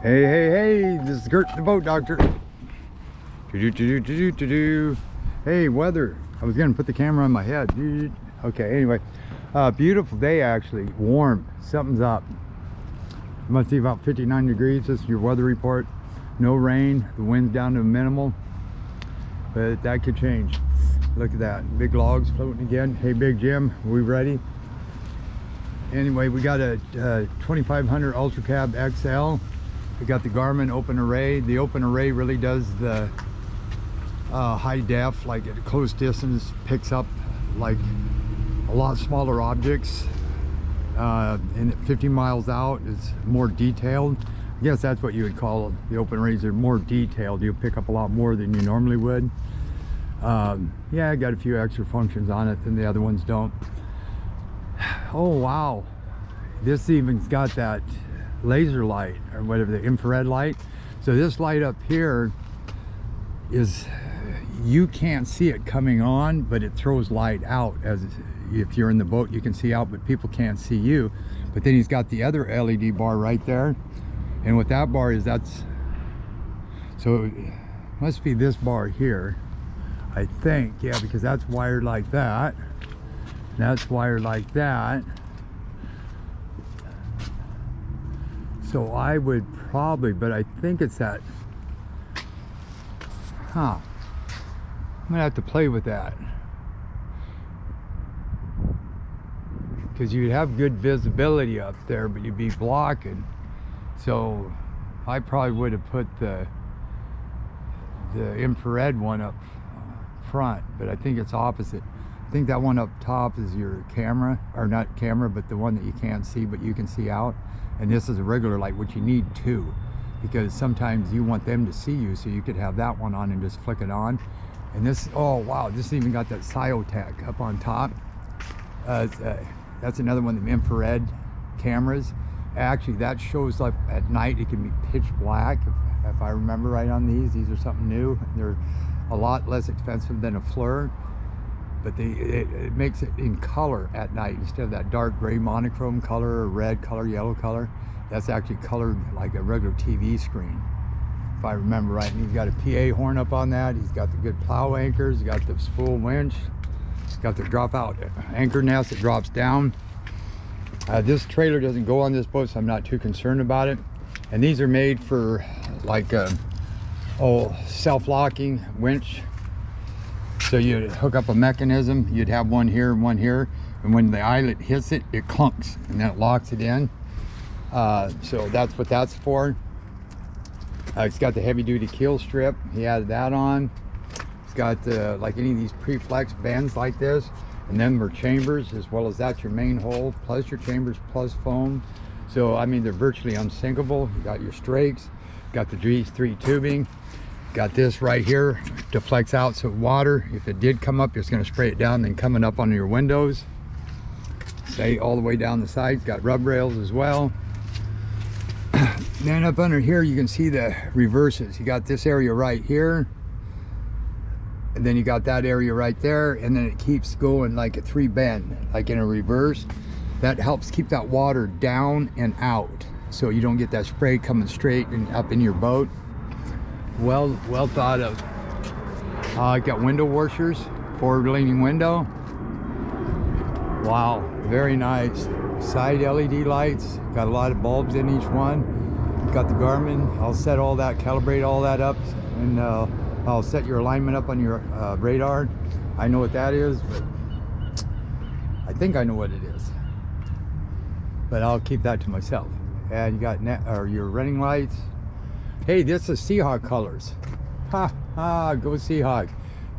Hey, hey, hey, this is Gert the Boat Doctor. Hey, weather. I was gonna put the camera on my head. Okay, anyway, beautiful day actually, warm, something's up. It must be about 59 degrees, this is your weather report. No rain, the wind's down to minimal, but that could change. Look at that, big logs floating again. Hey, Big Jim, are we ready? Anyway, we got a 2500 Ultra Cab XL. We got the Garmin open array. The open array really does the high def, like at a close distance, picks up like a lot smaller objects. And at 50 miles out, it's more detailed. I guess that's what you would call it. The open arrays are more detailed. You'll pick up a lot more than you normally would. Yeah, I got a few extra functions on it than the other ones don't. Oh wow, this even's got that laser light or whatever, the infrared light. So this light up here is, you can't see it coming on, but it throws light out. As if you're in the boat you can see out, but people can't see you. But then he's got the other LED bar right there, and what that bar is, that's, so it must be this bar here, I think. Yeah, because that's wired like that, that's wired like that. So I would probably, but I think it's that, I'm gonna have to play with that, because you'd have good visibility up there, but you'd be blocking. So I probably would have put the infrared one up front, but I think it's opposite. I think that one up top is your camera, or not camera, but the one that you can't see but you can see out. And this is a regular light, which you need two, because sometimes you want them to see you, so you could have that one on and just flick it on. And this, oh wow, this even got that Cyotech up on top. That's another one of the infrared cameras. Actually, that shows up at night. It can be pitch black, if I remember right on these. These are something new. They're a lot less expensive than a FLIR, but it makes it in color at night instead of that dark gray monochrome color or red color, yellow color. That's actually colored like a regular TV screen, if I remember right. And he's got a PA horn up on that. He's got the good plow anchors. He's got the spool winch. He's got the drop out anchor nest that drops down. This trailer doesn't go on this boat, so I'm not too concerned about it. And these are made for like self-locking winch. So you'd hook up a mechanism, you'd have one here and one here, and when the eyelet hits it, it clunks, and then it locks it in. So that's what that's for. It's got the heavy-duty keel strip. He added that on. It's got like any of these pre-flex bends like this, and then they're chambers, as well as that's your main hole, plus your chambers, plus foam. So I mean, they're virtually unsinkable. You got your strakes, got the G3 tubing. Got this right here, deflects out, so water, if it did come up, it's going to spray it down, then coming up onto your windows. Stay all the way down the sides. Got rub rails as well. Then up under here, you can see the reverses. You got this area right here, and then you got that area right there, and then it keeps going like a 3 bend, like in a reverse. That helps keep that water down and out, so you don't get that spray coming straight and up in your boat. Well thought of. I got window washers, forward leaning window. Wow, very nice. Side LED lights, got a lot of bulbs in each one. Got the Garmin. I'll set all that, calibrate all that up, and I'll set your alignment up on your radar. I know what that is, but I think I know what it is, but I'll keep that to myself. And you got your running lights. Hey, this is Seahawk colors. Ha ha, go Seahawk.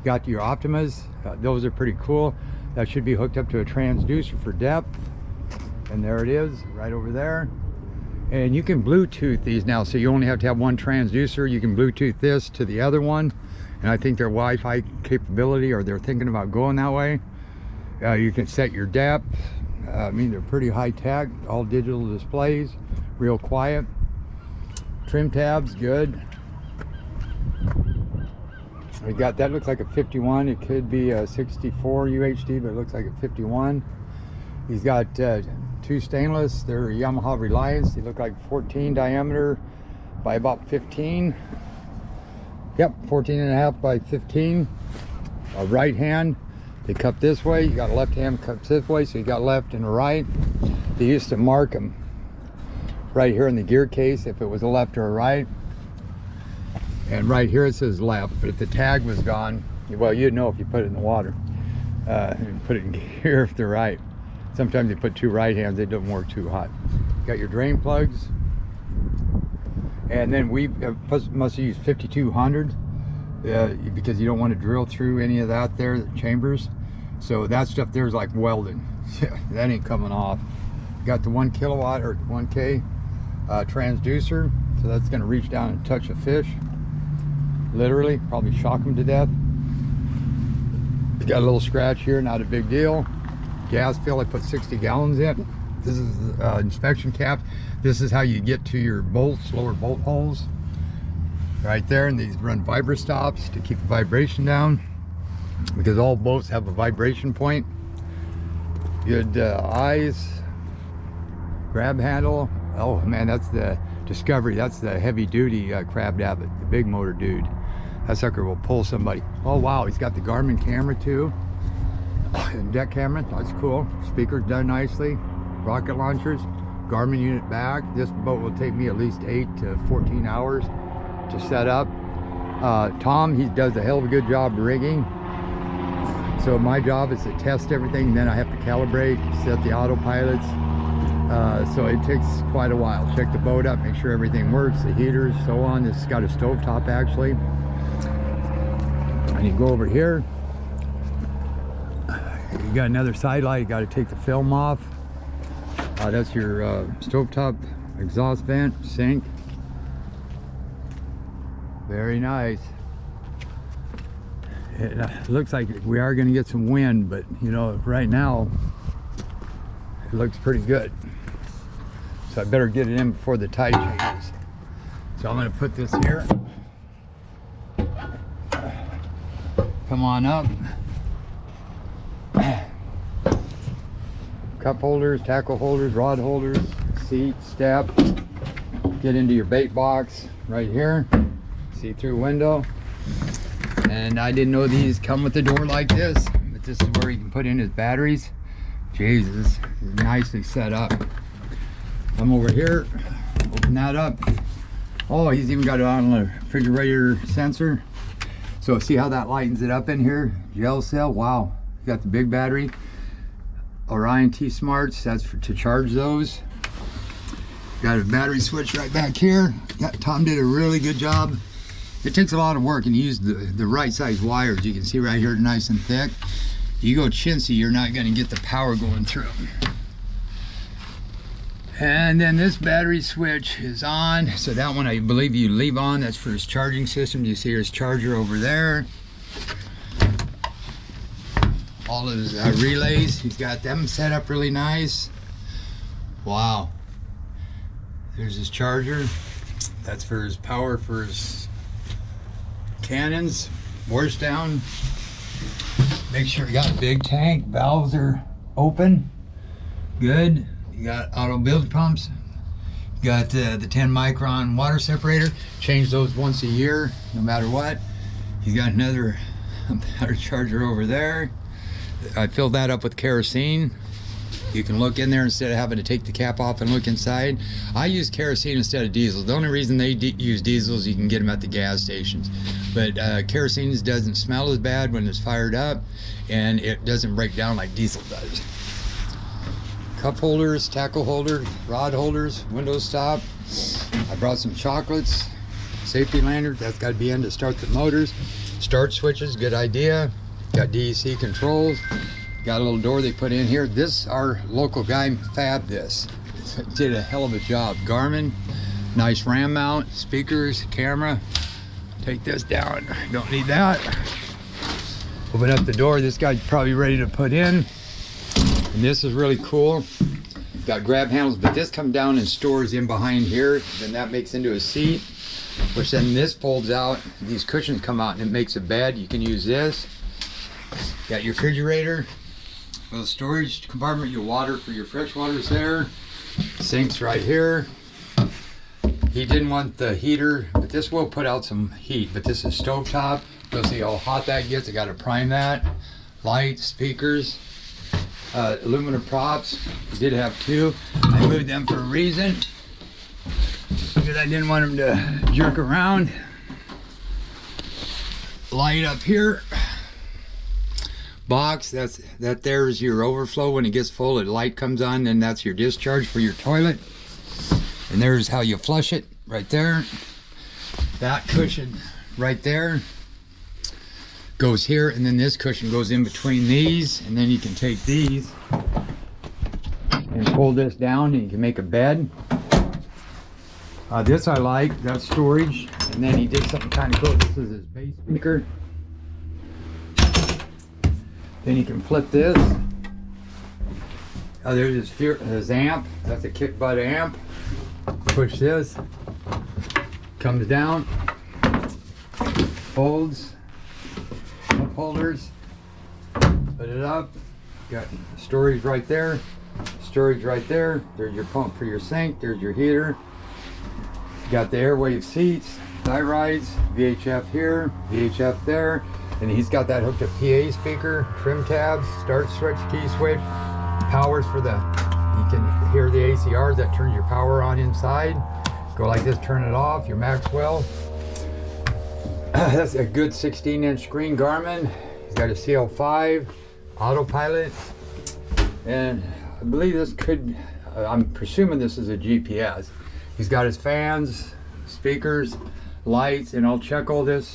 Got your Optimas. Those are pretty cool. That should be hooked up to a transducer for depth. And there it is, right over there. And you can Bluetooth these now, so you only have to have one transducer. You can Bluetooth this to the other one. And I think their Wi-Fi capability, or they're thinking about going that way. You can set your depth. I mean, they're pretty high tech, all digital displays, real quiet. Trim tabs, good. We got, that looks like a 51. It could be a 64 UHD, but it looks like a 51. He's got two stainless. They're Yamaha Reliance. They look like 14 diameter. by about 15. Yep, 14.5 by 15. A right hand, they cup this way. You got a left hand cups this way, so you got left and a right. They used to mark them right here in the gear case if it was a left or a right. And right here it says left, but if the tag was gone, well, you'd know if you put it in the water. And put it in gear if they're right. Sometimes you put 2 right hands, they don't work too hot. You got your drain plugs. And then we must use 5200 because you don't want to drill through any of that there, the chambers. So that stuff there is like welding. That ain't coming off. Got the 1 kilowatt or 1K transducer, so that's going to reach down and touch a fish. Literally, probably shock them to death. You got a little scratch here, not a big deal. Gas fill, I put 60 gallons in. This is inspection cap. This is how you get to your bolts, lower bolt holes. Right there, and these run vibra stops to keep the vibration down, because all boats have a vibration point. Good eyes, grab handle. Oh man, that's the Discovery. That's the heavy duty crab abbot, the big motor dude. That sucker will pull somebody. Oh wow, he's got the Garmin camera too. Deck camera, that's cool. Speakers done nicely. Rocket launchers, Garmin unit back. This boat will take me at least 8 to 14 hours to set up. Tom, he does a hell of a good job rigging. So my job is to test everything, and then I have to calibrate, set the autopilots. So it takes quite a while. Check the boat up, make sure everything works, the heaters, so on. This has got a stovetop actually. And you go over here. You got another side light, you got to take the film off. That's your stovetop exhaust vent, sink. Very nice. It looks like we are going to get some wind, but you know, right now it looks pretty good. So I better get it in before the tide changes. So I'm going to put this here. Come on up. Cup holders, tackle holders, rod holders, seat, step. Get into your bait box right here. See-through window. And I didn't know these come with a door like this, but this is where you can put in his batteries. Jesus, nicely set up. Come over here, open that up. Oh, he's even got it on a refrigerator sensor. So see how that lightens it up in here? Gel cell, wow. You got the big battery. Orion T Smarts, that's to charge those. Got a battery switch right back here. Yeah, Tom did a really good job. It takes a lot of work, and he used the right size wires. You can see right here, nice and thick. You go chintzy, you're not going to get the power going through. And then this battery switch is on. So that one I believe you leave on. That's for his charging system. You see his charger over there. All his relays, he's got them set up really nice. Wow. There's his charger. That's for his power for his cannons. Wash down. Make sure you got a big tank. Valves are open. Good. You got auto bilge pumps. You got the 10 micron water separator. Change those once a year, no matter what. You got another battery charger over there. I filled that up with kerosene. You can look in there instead of having to take the cap off and look inside. I use kerosene instead of diesel. The only reason they use diesels, you can get them at the gas stations. But kerosene doesn't smell as bad when it's fired up, and it doesn't break down like diesel does. Cup holders, tackle holders, rod holders, window stop. I brought some chocolates, safety lantern, that's got to be in to start the motors. Start switches, good idea. Got DEC controls. Got a little door they put in here. This, our local guy fabbed this. Did a hell of a job. Garmin, nice RAM mount, speakers, camera. Take this down, don't need that. Open up the door, this guy's probably ready to put in. And this is really cool. Got grab handles, but this comes down and stores in behind here. Then that makes into a seat, which then this folds out. These cushions come out and it makes a bed. You can use this. Got your refrigerator, little storage compartment, your water for your fresh water's there. Sinks right here. He didn't want the heater, but this will put out some heat. But this is stovetop. You'll see how hot that gets. I got to prime that. Lights, speakers, aluminum props. We did have 2. I moved them for a reason, because I didn't want them to jerk around. Light up here. Box, that there's your overflow. When it gets full, the light comes on, then that's your discharge for your toilet. And there's how you flush it, right there. That cushion right there goes here, and then this cushion goes in between these, and then you can take these and pull this down, and you can make a bed. This I like, that's storage. And then he did something kind of cool. This is his bass speaker. Then you can flip this. There's his amp. That's a kick butt amp. Push this. Comes down. Folds. Cup holders. Put it up. Got storage right there. Storage right there. There's your pump for your sink. There's your heater. Got the airwave seats. Tie rides. VHF here. VHF there. And he's got that hooked up PA speaker, trim tabs, start switch, key switch, powers for the, you can hear the ACRs, that turns your power on inside. Go like this, turn it off, your Maxwell. That's a good 16-inch screen Garmin. He's got a CL5, autopilot, and I believe this could, I'm presuming this is a GPS. He's got his fans, speakers, lights, and I'll check all this